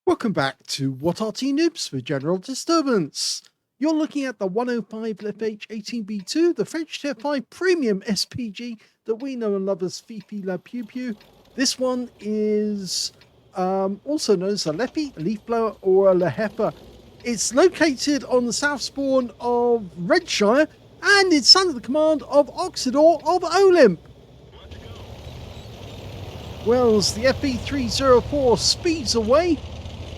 Welcome back to What Arty Noobs for General Disturbance. You're looking at the 105 leFH18B2, the French Tier 5 Premium SPG that we know and love as Fifi La Pew Pew. This one is also known as a leFH, a leaf blower, or a leHEPA. It's located on the south spawn of Redshire, and it's under the command of Oksydor of OLIMP. Well, as the FE304 speeds away,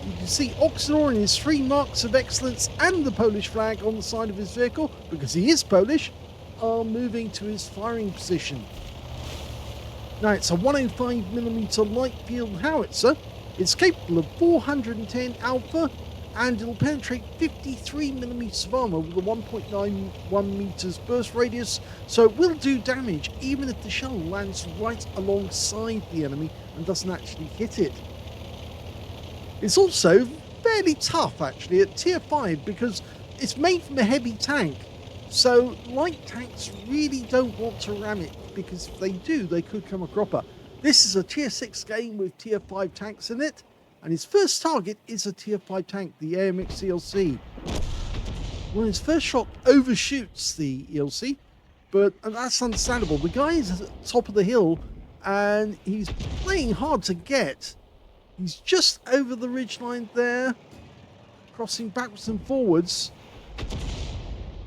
you can see Oksydor and his 3 marks of excellence and the Polish flag on the side of his vehicle, because he is Polish, are moving to his firing position. Now, it's a 105mm light field howitzer. It's capable of 410 alpha, and it'll penetrate 53mm of armor with a 1.91 meters burst radius, so it will do damage even if the shell lands right alongside the enemy and doesn't actually hit it. It's also fairly tough, actually, at tier 5 because it's made from a heavy tank. So light tanks really don't want to ram it, because if they do, they could come a cropper. This is a tier 6 game with tier 5 tanks in it, and his first target is a tier 5 tank, the AMX ELC. Well, his first shot overshoots the ELC, and that's understandable. The guy is at the top of the hill, and he's playing hard to get. He's just over the ridgeline there, crossing backwards and forwards.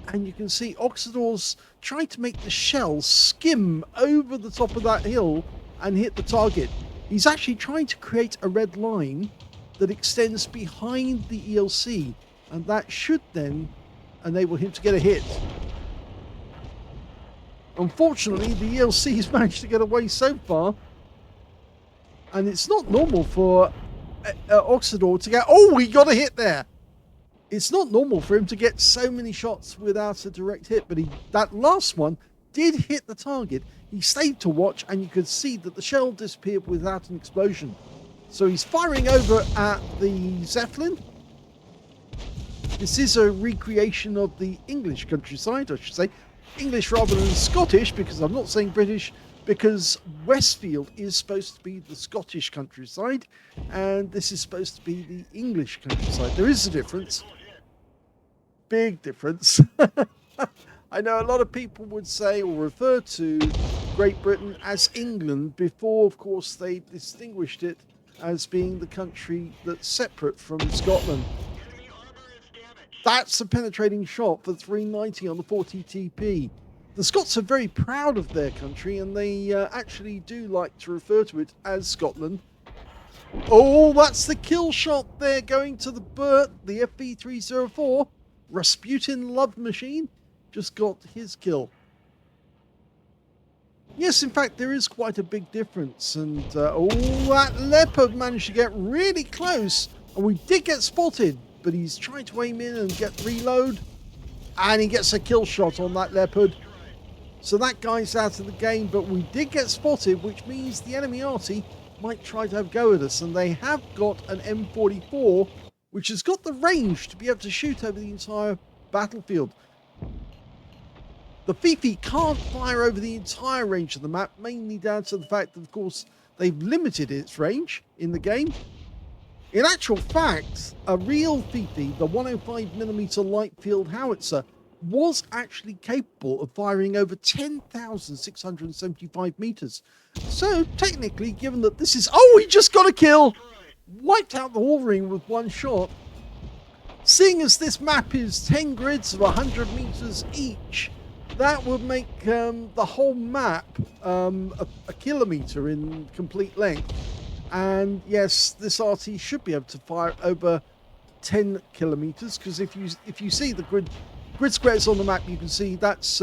And you can see Oksydor's trying to make the shell skim over the top of that hill and hit the target. He's actually trying to create a red line that extends behind the ELC, and that should then enable him to get a hit. Unfortunately, the ELC has managed to get away so far. And it's not normal for Oksydor to get... Oh, he got a hit there! It's not normal for him to get so many shots without a direct hit, but that last one did hit the target. He stayed to watch, and you could see that the shell disappeared without an explosion. So he's firing over at the Zeppelin. This is a recreation of the English countryside, I should say. English rather than Scottish, because I'm not saying British, because Westfield is supposed to be the Scottish countryside, and this is supposed to be the English countryside. There is a difference. Big difference. I know a lot of people would say or refer to Great Britain as England before, of course, they distinguished it as being the country that's separate from Scotland. That's a penetrating shot for 390 on the 40 TP. The Scots are very proud of their country, and they actually do like to refer to it as Scotland. Oh, that's the kill shot there going to the Burt, the FE304. Rasputin Love Machine just got his kill. Yes, in fact, there is quite a big difference. And that leopard managed to get really close, and we did get spotted, but he's trying to aim in and get reload, and he gets a kill shot on that leopard. So that guy's out of the game, but we did get spotted, which means the enemy Arty might try to have a go at us. And they have got an M44, which has got the range to be able to shoot over the entire battlefield. The Fifi can't fire over the entire range of the map, mainly down to the fact that, of course, they've limited its range in the game. In actual fact, a real Fifi, the 105mm light field howitzer, was actually capable of firing over 10,675 meters. So technically, given that this is... Oh, he just got a kill! Wiped out the wall ring with one shot. Seeing as this map is 10 grids of 100 meters each, that would make the whole map a kilometer in complete length. And yes, this Arty should be able to fire over 10 kilometers, because if you see the grid squares on the map, you can see that's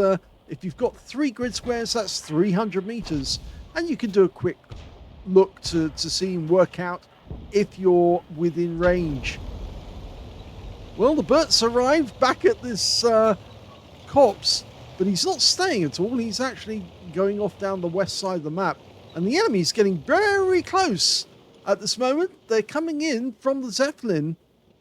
if you've got 3 grid squares, that's 300 meters, and you can do a quick look to see and work out if you're within range. Well, the Burt's arrived back at this copse, but he's not staying at all. He's actually going off down the west side of the map, and the enemy's getting very close at this moment. They're coming in from the Zeppelin,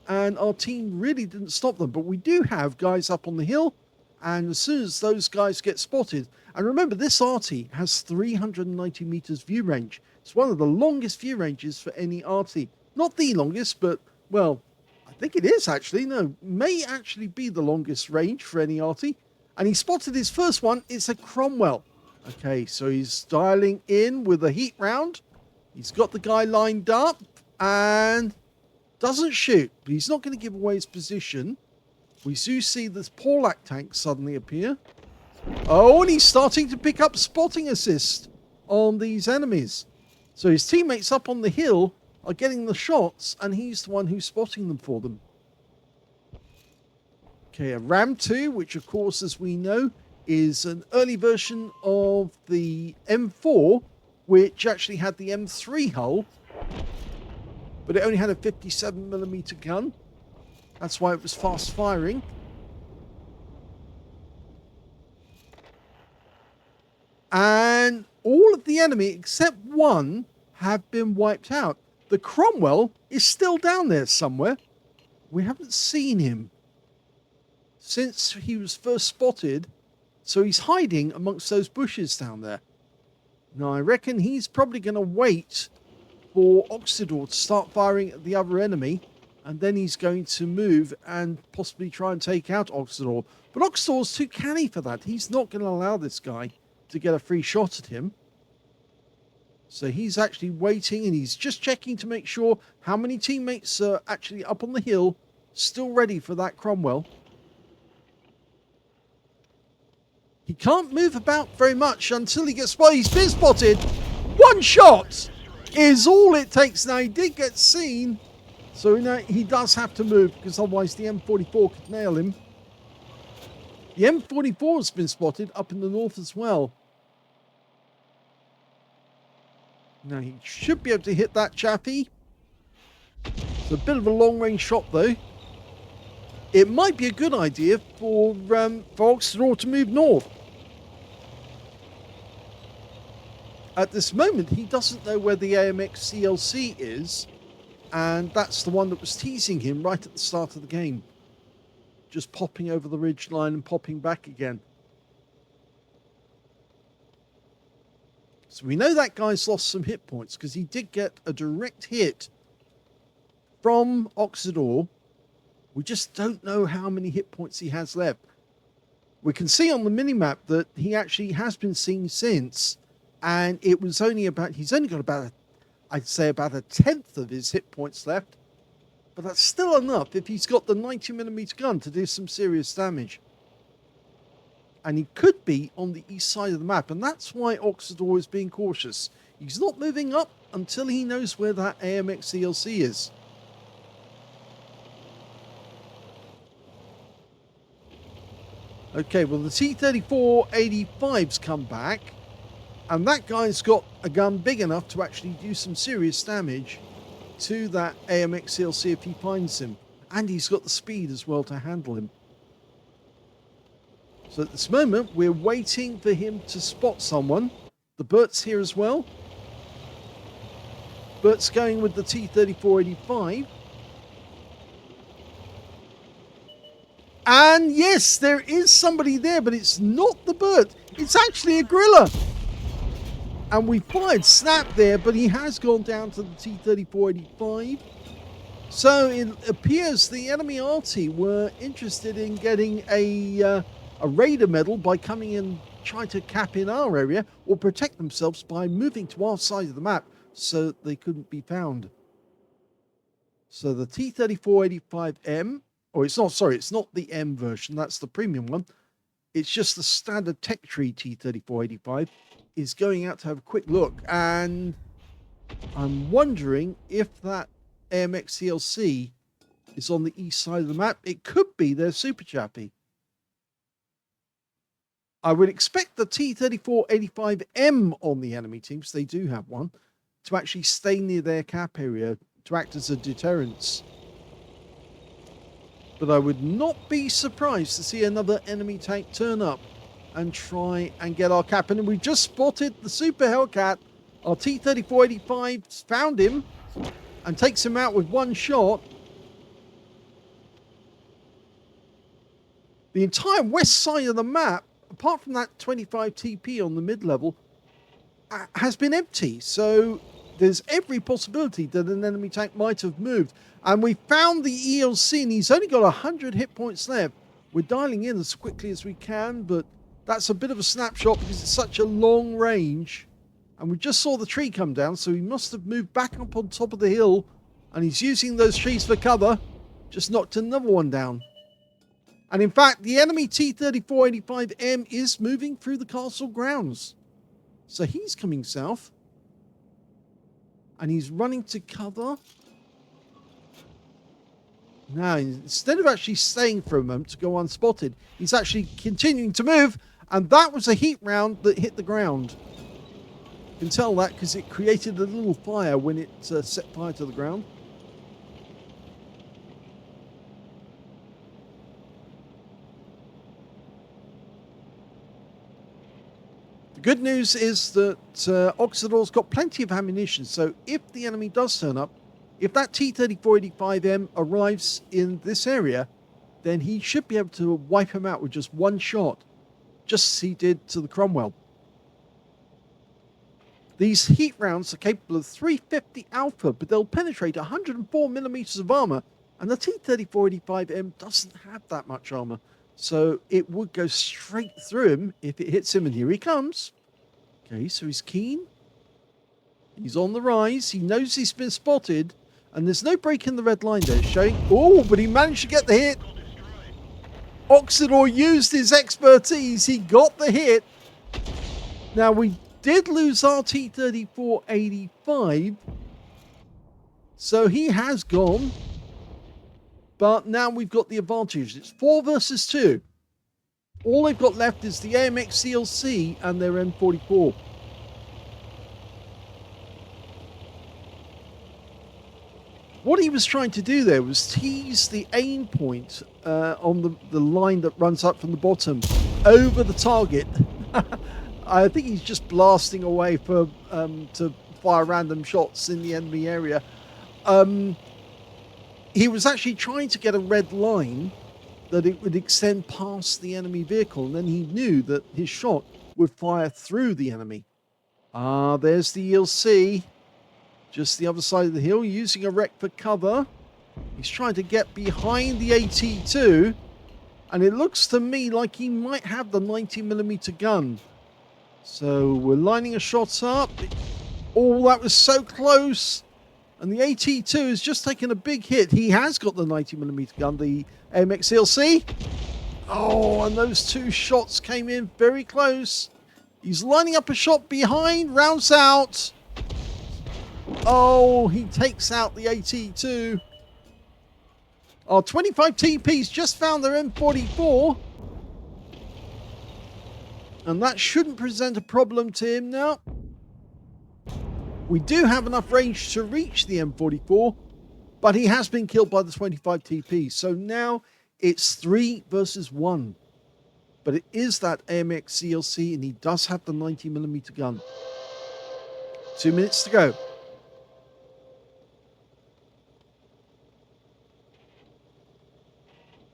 and our team really didn't stop them. But we do have guys up on the hill, and as soon as those guys get spotted... And remember, this Arty has 390 meters view range. It's one of the longest view ranges for any Arty. Not the longest, but, well, I think it is actually. No, may actually be the longest range for any Arty. And he spotted his first one. It's a Cromwell. Okay, so he's dialing in with a heat round. He's got the guy lined up and doesn't shoot. But he's not going to give away his position. We do see this Porlac tank suddenly appear. Oh, and he's starting to pick up spotting assist on these enemies. So his teammates up on the hill are getting the shots, and he's the one who's spotting them for them. Okay, a Ram 2, which of course, as we know, is an early version of the M4, which actually had the M3 hull, but it only had a 57mm gun. That's why it was fast firing. And all of the enemy, except one, have been wiped out. The Cromwell is still down there somewhere. We haven't seen him since he was first spotted. So he's hiding amongst those bushes down there. Now, I reckon he's probably going to wait for Oksydor to start firing at the other enemy. And then he's going to move and possibly try and take out Oksydor. But Oksydor's too canny for that. He's not going to allow this guy to get a free shot at him. So he's actually waiting, and he's just checking to make sure how many teammates are actually up on the hill, still ready for that Cromwell. He can't move about very much until he gets spotted. He's been spotted. One shot is all it takes. Now, he did get seen, so now he does have to move, because otherwise the M44 could nail him. The M44 has been spotted up in the north as well. Now, he should be able to hit that chappie. It's a bit of a long-range shot, though. It might be a good idea for Oksydor to move north. At this moment, he doesn't know where the AMX CLC is, and that's the one that was teasing him right at the start of the game. Just popping over the ridge line and popping back again. So we know that guy's lost some hit points, because he did get a direct hit from Oksydor. We just don't know how many hit points he has left. We can see on the minimap that he actually has been seen since, and it was only about, he's only got about, I'd say about a tenth of his hit points left. But that's still enough if he's got the 90mm gun to do some serious damage. And he could be on the east side of the map, and that's why Oksydor is being cautious. He's not moving up until he knows where that AMX CLC is. Okay, well, the T-34-85's come back, and that guy's got a gun big enough to actually do some serious damage to that AMX CLC if he finds him. And he's got the speed as well to handle him. So at this moment, we're waiting for him to spot someone. The Bert's here as well. Bert's going with the T-34-85. And yes, there is somebody there, but it's not the Bert. It's actually a Gorilla. And we fired Snap there, but he has gone down to the T-34-85. So it appears the enemy Arty were interested in getting a raider medal by coming in, trying to cap in our area, or protect themselves by moving to our side of the map so that they couldn't be found. So the T-34-85M, or it's not the M version, that's the premium one. It's just the standard tech tree T-34-85 is going out to have a quick look, and I'm wondering if that AMX CLC is on the east side of the map. It could be their Super Chappie. I would expect the T-34-85M on the enemy teams, they do have one, to actually stay near their cap area to act as a deterrence. But I would not be surprised to see another enemy tank turn up and try and get our cap. And we just spotted the Super Hellcat. Our T-34-85 found him and takes him out with one shot. The entire west side of the map, apart from that 25 TP on the mid-level, has been empty. So there's every possibility that an enemy tank might have moved. And we found the ELC, and he's only got 100 hit points left. We're dialing in as quickly as we can, but that's a bit of a snapshot because it's such a long range. And we just saw the tree come down, so he must have moved back up on top of the hill, and he's using those trees for cover. Just knocked another one down. And in fact, the enemy T-3485M is moving through the castle grounds. So he's coming south. And he's running to cover. Now, instead of actually staying for a moment to go unspotted, he's actually continuing to move. And that was a heat round that hit the ground. You can tell that because it created a little fire when it set fire to the ground. Good news is that Oksydor's got plenty of ammunition, so if the enemy does turn up, if that T-3485M arrives in this area, then he should be able to wipe him out with just one shot, just as he did to the Cromwell. These heat rounds are capable of 350 alpha, but they'll penetrate 104 millimeters of armor, and the T-3485M doesn't have that much armor. So it would go straight through him if it hits him, and here he comes. Okay, so he's keen. He's on the rise. He knows he's been spotted, and there's no break in the red line there showing. Oh, but he managed to get the hit. Oksydor used his expertise. He got the hit. Now, we did lose our T-3485, so he has gone. But now we've got the advantage. It's 4 versus 2. All they've got left is the AMX CLC and their M44. What he was trying to do there was tease the aim point on the line that runs up from the bottom over the target. I think he's just blasting away for to fire random shots in the enemy area. He was actually trying to get a red line that it would extend past the enemy vehicle, and then he knew that his shot would fire through the enemy. There's the ELC, just the other side of the hill, using a wreck for cover. He's trying to get behind the AT2, and it looks to me like he might have the 90mm gun. So we're lining a shot up. Oh, that was so close. And the AT2 has just taken a big hit. He has got the 90mm gun, the AMX CLC. Oh, and those two shots came in very close. He's lining up a shot behind, rounds out. Oh, he takes out the AT2. Our 25 TPs just found their M44. And that shouldn't present a problem to him now. We do have enough range to reach the M44, but he has been killed by the 25 TP. So now it's 3 versus 1. But it is that AMX CLC, and he does have the 90mm gun. 2 minutes to go.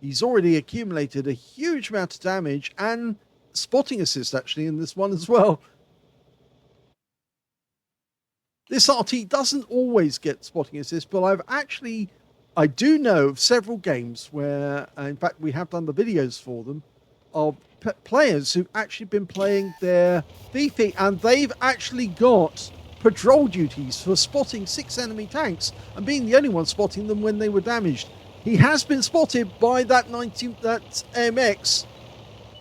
He's already accumulated a huge amount of damage and spotting assist, actually, in this one as well. This Arty doesn't always get spotting assist, but I do know of several games where, in fact, we have done the videos for them, of players who've actually been playing their Fifi, and they've actually got patrol duties for spotting 6 enemy tanks and being the only one spotting them when they were damaged. He has been spotted by that AMX,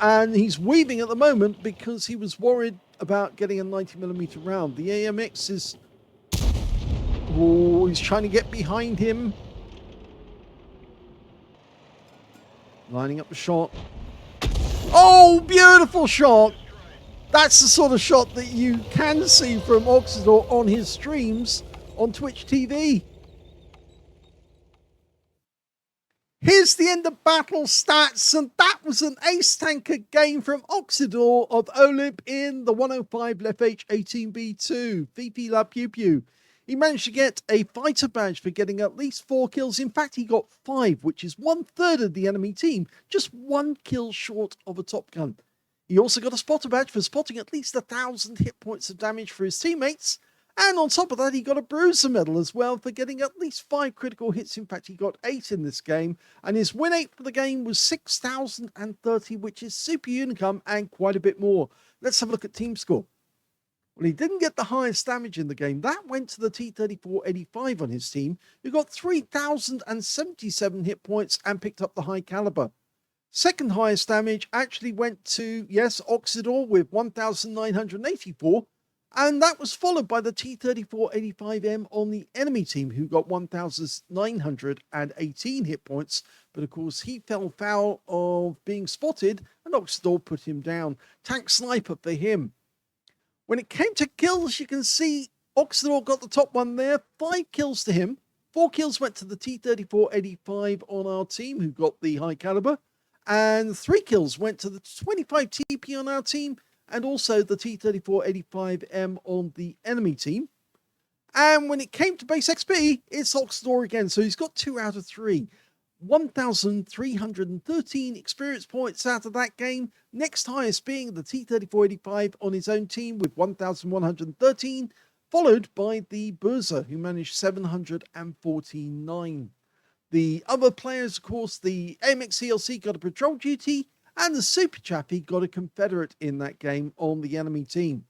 and he's weaving at the moment because he was worried about getting a 90mm round. The AMX is... Oh, he's trying to get behind him. Lining up a shot. Oh, beautiful shot. That's the sort of shot that you can see from Oksydor on his streams on Twitch TV. Here's the end of battle stats, and that was an ace tanker game from Oksydor of OLIMP in the 105 leFH18B2. Fifi la pew pew. He managed to get a fighter badge for getting at least 4 kills. In fact, he got 5, which is 1/3 of the enemy team. Just 1 kill short of a Top Gun. He also got a spotter badge for spotting at least 1,000 hit points of damage for his teammates. And on top of that, he got a bruiser medal as well for getting at least 5 critical hits. In fact, he got 8 in this game. And his win rate for the game was 6,030, which is super unicum and quite a bit more. Let's have a look at team score. Well, he didn't get the highest damage in the game. That went to the T-3485 on his team, who got 3,077 hit points and picked up the high caliber. Second highest damage actually went to, yes, Oksydor with 1,984. And that was followed by the T-3485M on the enemy team, who got 1,918 hit points. But of course, he fell foul of being spotted, and Oksydor put him down. Tank sniper for him. When it came to kills, you can see Oksydor got the top one there. 5 kills to him. 4 kills went to the T-3485 on our team, who got the high caliber. And 3 kills went to the 25 TP on our team, and also the T-3485M on the enemy team. And when it came to base XP, it's Oksydor again. So he's got 2 out of 3. 1,313 experience points out of that game. Next highest being the T-3485 on his own team with 1,113, followed by the Burza, who managed 749. The other players, of course, the AMX CLC got a patrol duty, and the Super Chappie got a Confederate in that game on the enemy team.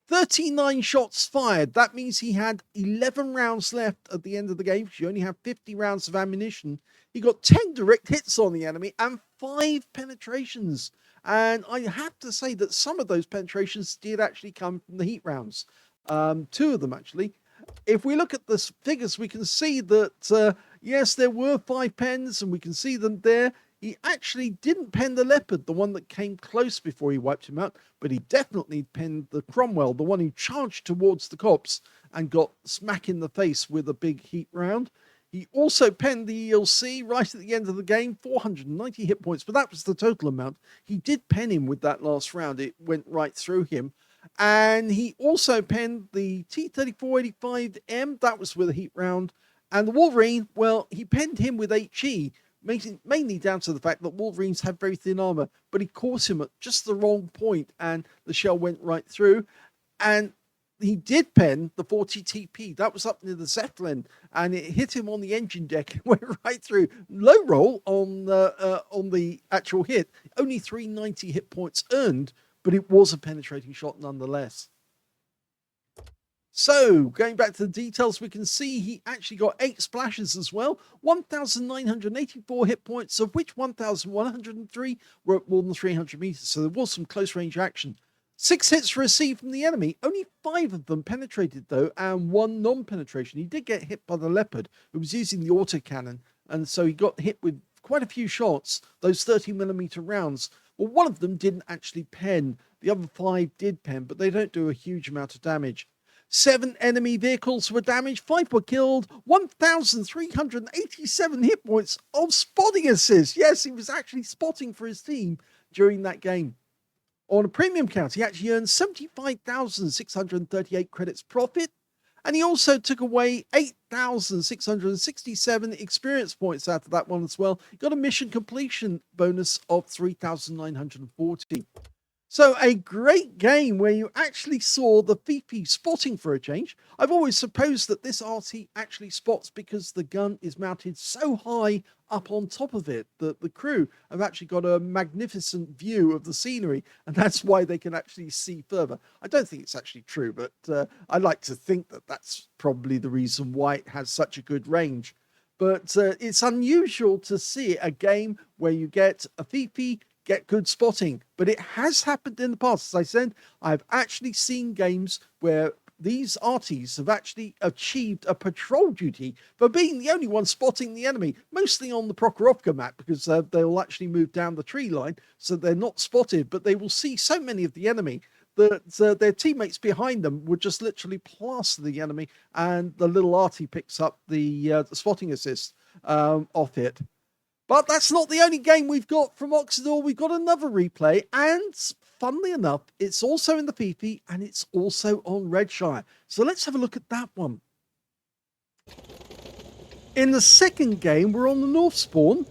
39 shots fired. That means he had 11 rounds left at the end of the game, because you only have 50 rounds of ammunition. He got 10 direct hits on the enemy and 5 penetrations. And I have to say that some of those penetrations did actually come from the heat rounds. 2 of them, actually. If we look at the figures, we can see that, yes, there were 5 pens, and we can see them there. He actually didn't pen the Leopard, the one that came close before he wiped him out, but he definitely penned the Cromwell, the one who charged towards the cops and got smack in the face with a big heat round. He also penned the ELC right at the end of the game, 490 hit points, but that was the total amount. He did pen him with that last round. It went right through him. And he also penned the T-3485M, that was with a heat round. And the Wolverine, well, he penned him with HE, mainly down to the fact that Wolverines have very thin armor, but he caught him at just the wrong point, and the shell went right through. And he did pen the 40 TP. That was up near the Zeppelin, and it hit him on the engine deck and went right through. Low roll on the actual hit. Only 390 hit points earned, but it was a penetrating shot nonetheless. So, going back to the details, we can see he actually got 8 splashes as well. 1,984 hit points, of which 1,103 were at more than 300 meters. So there was some close range action. 6 hits received from the enemy. Only 5 of them penetrated, though, and 1 non-penetration. He did get hit by the Leopard, who was using the autocannon. And so he got hit with quite a few shots, those 30mm rounds. Well, 1 of them didn't actually pen. The other 5 did pen, but they don't do a huge amount of damage. 7 enemy vehicles were damaged, 5 were killed, 1,387 hit points of spotting assist. Yes, he was actually spotting for his team during that game. On a premium count, he actually earned 75,638 credits profit, and he also took away 8,667 experience points out of that one as well. He got a mission completion bonus of 3,940. So a great game where you actually saw the Fifi spotting for a change. I've always supposed that this Arty actually spots because the gun is mounted so high up on top of it that the crew have actually got a magnificent view of the scenery, and that's why they can actually see further. I don't think it's actually true, but I like to think that that's probably the reason why it has such a good range. But it's unusual to see a game where you get a Fifi, get good spotting, but it has happened in the past. As I said, I've actually seen games where these arties have actually achieved a patrol duty for being the only one spotting the enemy, mostly on the Prokhorovka map, because they'll actually move down the tree line, so they're not spotted, but they will see so many of the enemy that their teammates behind them would just literally plaster the enemy, and the little Arty picks up the spotting assist off it. But that's not the only game we've got from Oksydor. We've got another replay, and funnily enough, it's also in the Fifi, and it's also on Redshire. So let's have a look at that one. In the second game, we're on the North spawn,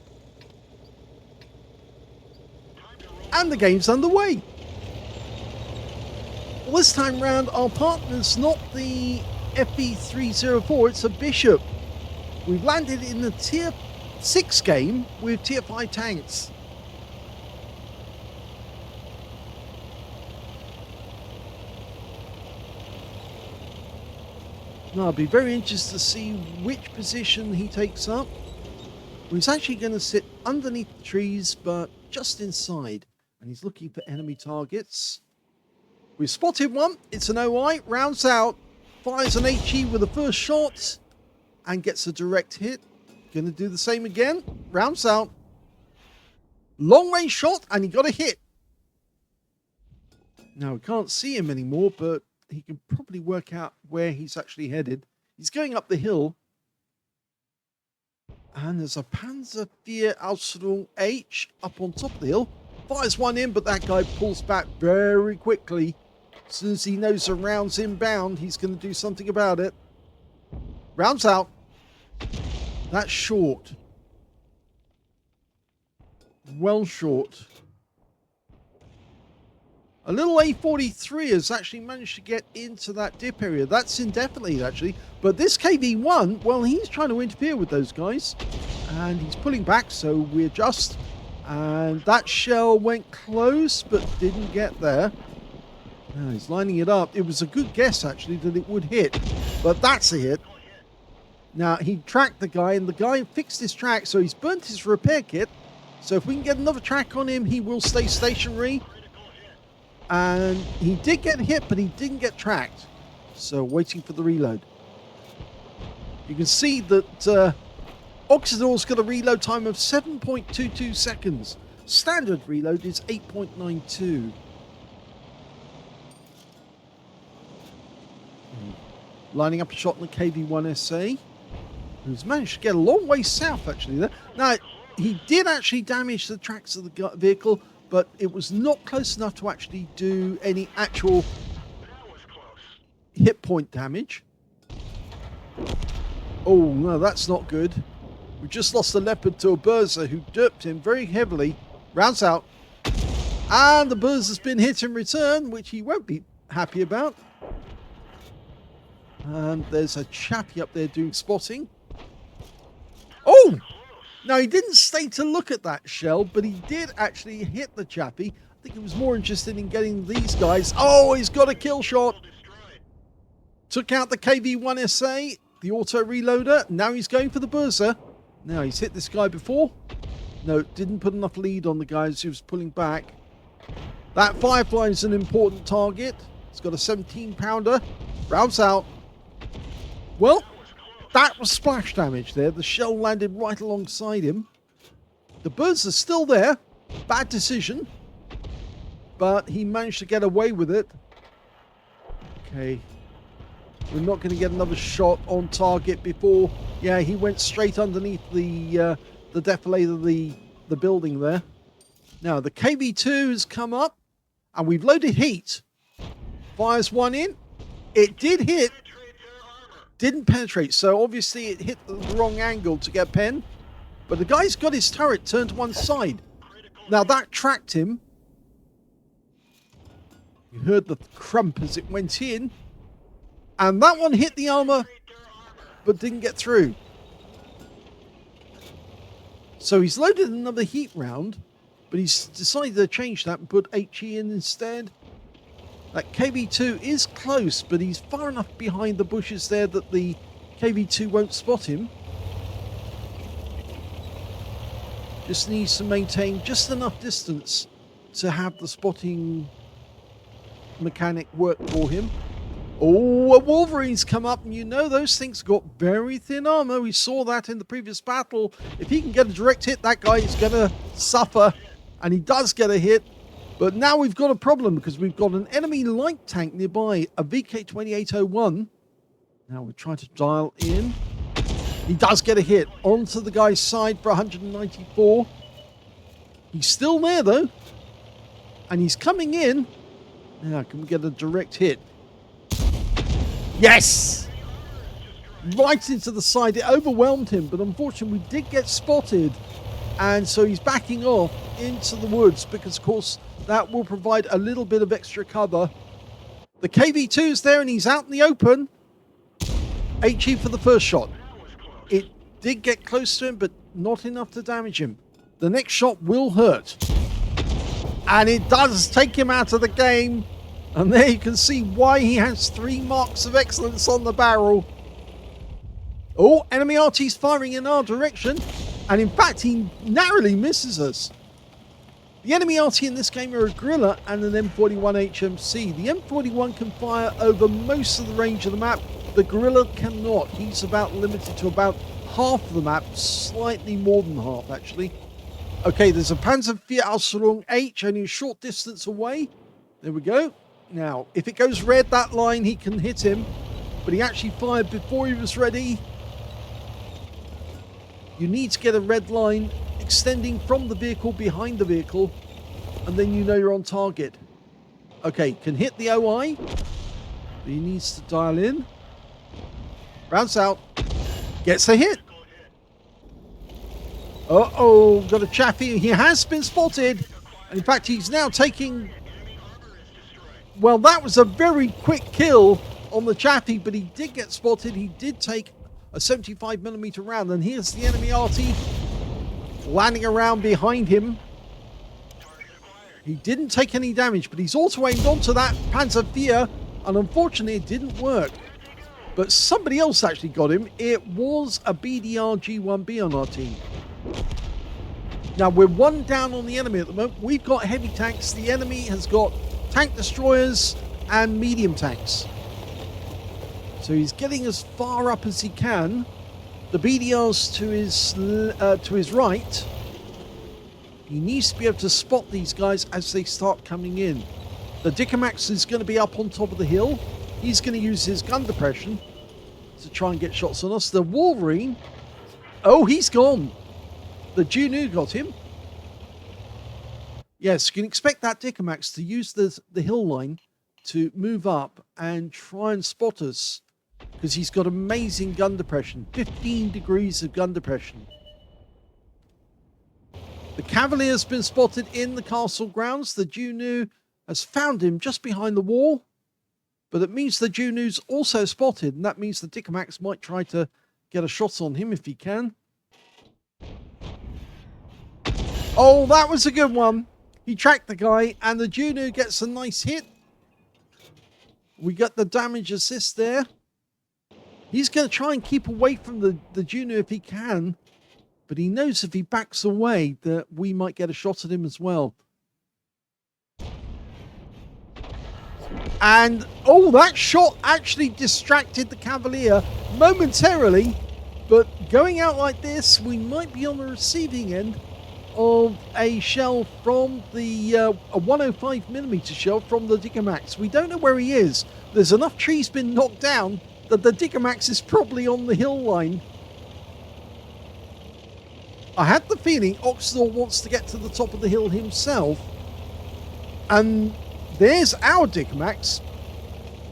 and the game's underway. Well, this time round, our partner's not the FE304, it's a Bishop. We've landed in the Tier 6 game with Tier 5 tanks. Now, I'll be very interested to see which position he takes up. Well, he's actually going to sit underneath the trees, but just inside. And he's looking for enemy targets. We've spotted one. It's an OI. Rounds out. Fires an HE with the first shot. And gets a direct hit. Going to do the same again. Rounds out. Long range shot. And he got a hit. Now, we can't see him anymore, but he can probably work out where he's actually headed. He's going up the hill. And there's a Panzer IV Oksydor H up on top of the hill. Fires one in, but that guy pulls back very quickly. As soon as he knows the round's inbound, he's going to do something about it. Rounds out. That's short. Well short. A little A43 has actually managed to get into that dip area. That's indefinitely, actually. But this KV-1, well, he's trying to interfere with those guys. And he's pulling back, so we adjust. And that shell went close, but didn't get there. Now he's lining it up. It was a good guess, actually, that it would hit. But that's a hit. Now, he tracked the guy, and the guy fixed his track, so he's burnt his repair kit. So if we can get another track on him, he will stay stationary. And he did get hit, but he didn't get tracked. So waiting for the reload. You can see that Oksydor's got a reload time of 7.22 seconds. Standard reload is 8.92. Lining up a shot in the KV-1 SA, who's managed to get a long way south, actually, there. Now, he did actually damage the tracks of the vehicle, but it was not close enough to actually do any actual hit point damage. Oh, no, that's not good. We just lost a Leopard to a Berser who derped him very heavily. Rounds out. And the Berser's been hit in return, which he won't be happy about. And there's a chappie up there doing spotting. Oh! Now, he didn't stay to look at that shell, but he did actually hit the chappie. I think he was more interested in getting these guys. Oh, he's got a kill shot. Took out the KV-1 SA, the auto reloader. Now he's going for the Berser. Now, he's hit this guy before. No, didn't put enough lead on the guys who was pulling back. That Firefly is an important target. It's got a 17-pounder. Rounds out. Well, that was splash damage there. The shell landed right alongside him. The birds are still there. Bad decision. But he managed to get away with it. Okay. We're not going to get another shot on target before... Yeah, he went straight underneath the defilade of the building there. Now, the KV-2 has come up. And we've loaded heat. Fires one in. It did hit. Didn't penetrate, so obviously it hit the wrong angle to get pen. But the guy's got his turret turned to one side. Now that tracked him. You heard the crump as it went in. And that one hit the armor, but didn't get through. So he's loaded another heat round, but he's decided to change that and put HE in instead. That KV-2 is close, but he's far enough behind the bushes there that the KV-2 won't spot him. Just needs to maintain just enough distance to have the spotting mechanic work for him. Oh, a Wolverine's come up, and you know those things got very thin armor. We saw that in the previous battle. If he can get a direct hit, that guy is going to suffer, and he does get a hit. But now we've got a problem because we've got an enemy light tank nearby, a VK2801. Now we're trying to dial in. He does get a hit onto the guy's side for 194. He's still there though. And he's coming in. Now, can we get a direct hit? Yes! Right into the side. It overwhelmed him, but unfortunately we did get spotted. And so he's backing off into the woods because, of course, that will provide a little bit of extra cover. The KV2's there and he's out in the open. HE for the first shot. It did get close to him, but not enough to damage him. The next shot will hurt. And it does take him out of the game. And there you can see why he has 3 marks of excellence on the barrel. Oh, enemy Arty's firing in our direction. And in fact, he narrowly misses us. The enemy Arty in this game are a Gorilla and an M41 HMC. The M41 can fire over most of the range of the map. The Gorilla cannot. He's about limited to about half of the map, slightly more than half actually. Okay, there's a Panzer IV Ausführung H only a short distance away. There we go. Now, if it goes red, that line, he can hit him. But he actually fired before he was ready. You need to get a red line extending from the vehicle behind the vehicle. And then you know you're on target. Okay, can hit the OI. But he needs to dial in. Rounds out. Gets a hit. Uh-oh, got a chaffee. He has been spotted. In fact, he's now taking... Well, that was a very quick kill on the chaffee, but he did get spotted. He did take a 75mm round. And here's the enemy Arty landing around behind him. He didn't take any damage, but he's also aimed onto that Panzer IV. And unfortunately, it didn't work. But somebody else actually got him. It was a BDR G1B on our team. Now, we're 1 down on the enemy at the moment. We've got heavy tanks. The enemy has got tank destroyers and medium tanks. So he's getting as far up as he can. The BDR's to his right. He needs to be able to spot these guys as they start coming in. The Dickermax is going to be up on top of the hill. He's going to use his gun depression to try and get shots on us. The Wolverine, oh, he's gone. The Juno got him. Yes, you can expect that Dickermax to use the hill line to move up and try and spot us, because he's got amazing gun depression. 15 degrees of gun depression. The Cavalier's been spotted in the castle grounds. The Juno has found him just behind the wall. But it means the Juno's also spotted, and that means the Dickermax might try to get a shot on him if he can. Oh, that was a good one. He tracked the guy, and the Juno gets a nice hit. We got the damage assist there. He's going to try and keep away from the Juno if he can, but he knows if he backs away that we might get a shot at him as well. And, oh, that shot actually distracted the Cavalier momentarily, but going out like this, we might be on the receiving end of a shell from the a 105mm shell from the Dickermax. We don't know where he is. There's enough trees been knocked down that the Dickermax is probably on the hill line. I had the feeling Oksydor wants to get to the top of the hill himself. And there's our Dickermax,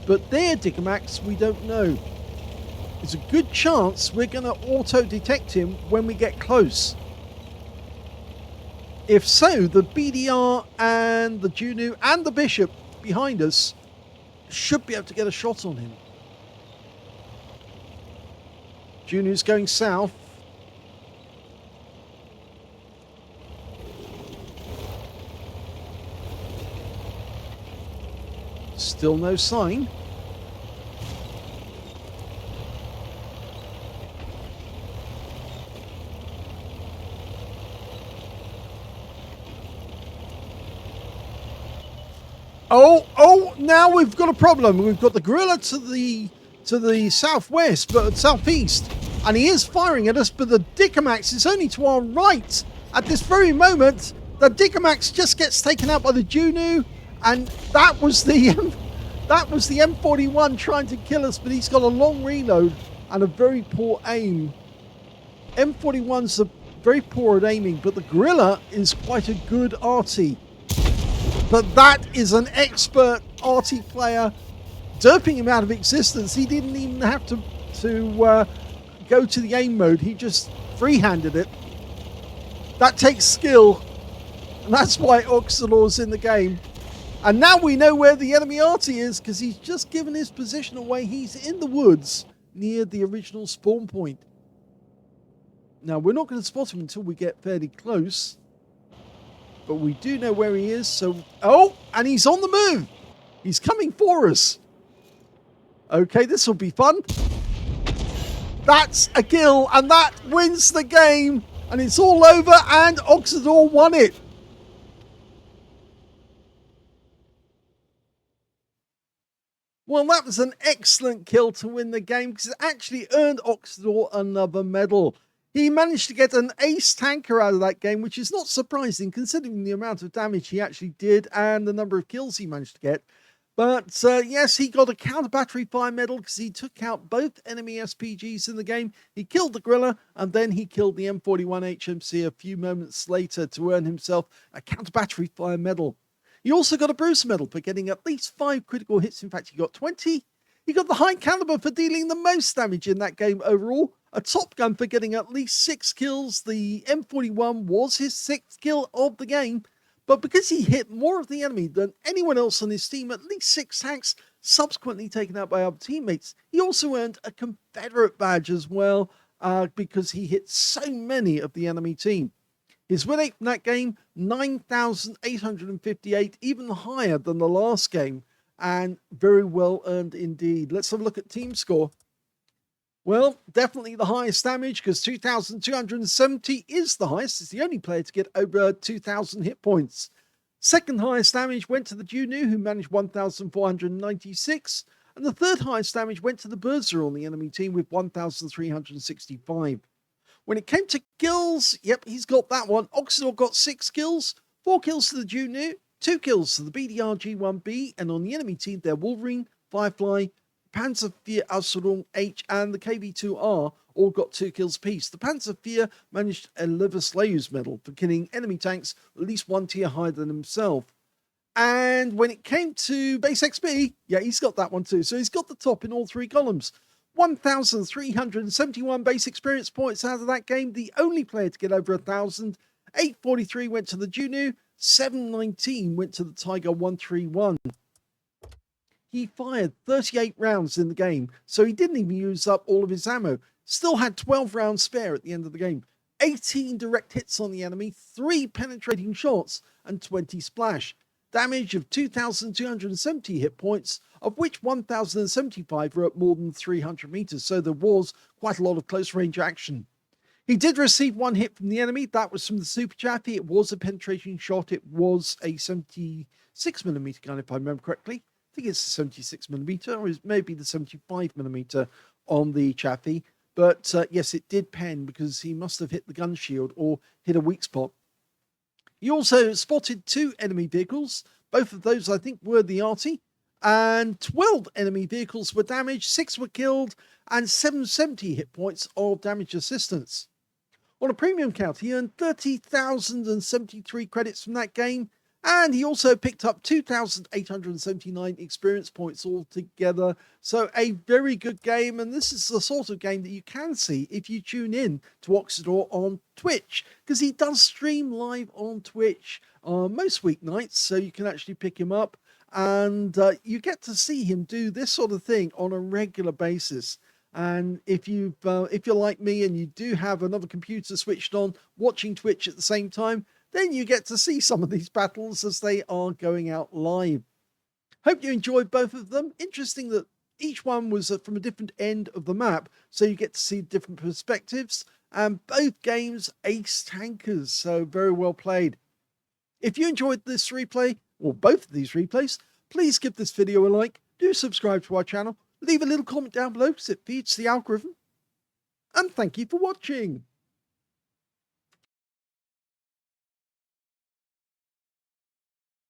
but their Dickermax we don't know. There's a good chance we're going to auto-detect him when we get close. If so, the BDR and the Juno and the Bishop behind us should be able to get a shot on him. Juno's going south. Still no sign. Oh, now we've got a problem. We've got the Gorilla to the southwest, but southeast, and he is firing at us, but the Dickermax is only to our right. At this very moment, the Dickermax just gets taken out by the Juno, and that was the M41 trying to kill us, but he's got a long reload and a very poor aim. M41's very poor at aiming, but the Gorilla is quite a good Arty. But that is an expert Arty player, derping him out of existence. He didn't even have to go to the aim mode. He just free-handed it. That takes skill, and that's why Oksydor's in the game. And now we know where the enemy Arty is, because he's just given his position away. He's in the woods near the original spawn point. Now, we're not going to spot him until we get fairly close. But we do know where he is, so... Oh, and he's on the move! He's coming for us. Okay, this will be fun. That's a kill, and that wins the game. And it's all over, and Oksydor won it. Well, that was an excellent kill to win the game, because it actually earned Oksydor another medal. He managed to get an ace tanker out of that game, which is not surprising considering the amount of damage he actually did and the number of kills he managed to get. But yes, he got a counter battery fire medal because he took out both enemy SPGs in the game. He killed the Gorilla, and then he killed the M41 HMC a few moments later to earn himself a counter battery fire medal. He also got a Bruiser medal for getting at least 5 critical hits. In fact, he got 20. He got the high caliber for dealing the most damage in that game overall. A Top Gun for getting at least 6 kills. The M41 was his 6th kill of the game. But because he hit more of the enemy than anyone else on his team, at least 6 tanks subsequently taken out by other teammates, he also earned a Confederate badge as well, because he hit so many of the enemy team. His win rate from that game, 9,858, even higher than the last game, and very well earned indeed. Let's have a look at team score. Well, definitely the highest damage, because 2,270 is the highest. It's the only player to get over 2,000 hit points. Second highest damage went to the Junu, who managed 1,496. And the third highest damage went to the Berser on the enemy team with 1,365. When it came to kills, yep, he's got that one. Oksydor got 6 kills, 4 kills to the Junu, 2 kills to the BDR G1B, and on the enemy team, they're Wolverine, Firefly, Panzer IV Aslains H, and the KV2R all got 2 kills apiece. The Panzer IV managed a leFH18B2 medal for killing enemy tanks at least 1 tier higher than himself. And when it came to base XP, yeah, he's got that one too. So he's got the top in all 3 columns. 1,371 base experience points out of that game. The only player to get over 1,000. 843 went to the Junu. 719 went to the Tiger 131. He fired 38 rounds in the game, so he didn't even use up all of his ammo. Still had 12 rounds spare at the end of the game. 18 direct hits on the enemy, 3 penetrating shots, and 20 splash. Damage of 2,270 hit points, of which 1,075 were at more than 300 meters, so there was quite a lot of close range action. He did receive 1 hit from the enemy. That was from the Super Chaffee. It was a penetrating shot. It was a 76mm gun, if I remember correctly. I think it's a 76mm, or it may be the 75mm on the Chaffee. But yes, it did pen because he must have hit the gun shield or hit a weak spot. He also spotted 2 enemy vehicles. Both of those, I think, were the Arty. And 12 enemy vehicles were damaged, 6 were killed, and 770 hit points of damage assistance. On a premium count, he earned 30,073 credits from that game, and he also picked up 2,879 experience points altogether. So a very good game, and this is the sort of game that you can see if you tune in to Oksydor on Twitch, because he does stream live on Twitch most weeknights, so you can actually pick him up, and you get to see him do this sort of thing on a regular basis. And if you're like me and you do have another computer switched on watching Twitch at the same time, then you get to see some of these battles as they are going out live. Hope you enjoyed both of them. Interesting that each one was from a different end of the map, so you get to see different perspectives. And both games ace tankers, so very well played. If you enjoyed this replay, or both of these replays, please give this video a like, do subscribe to our channel, leave a little comment down below because it feeds the algorithm, and thank you for watching.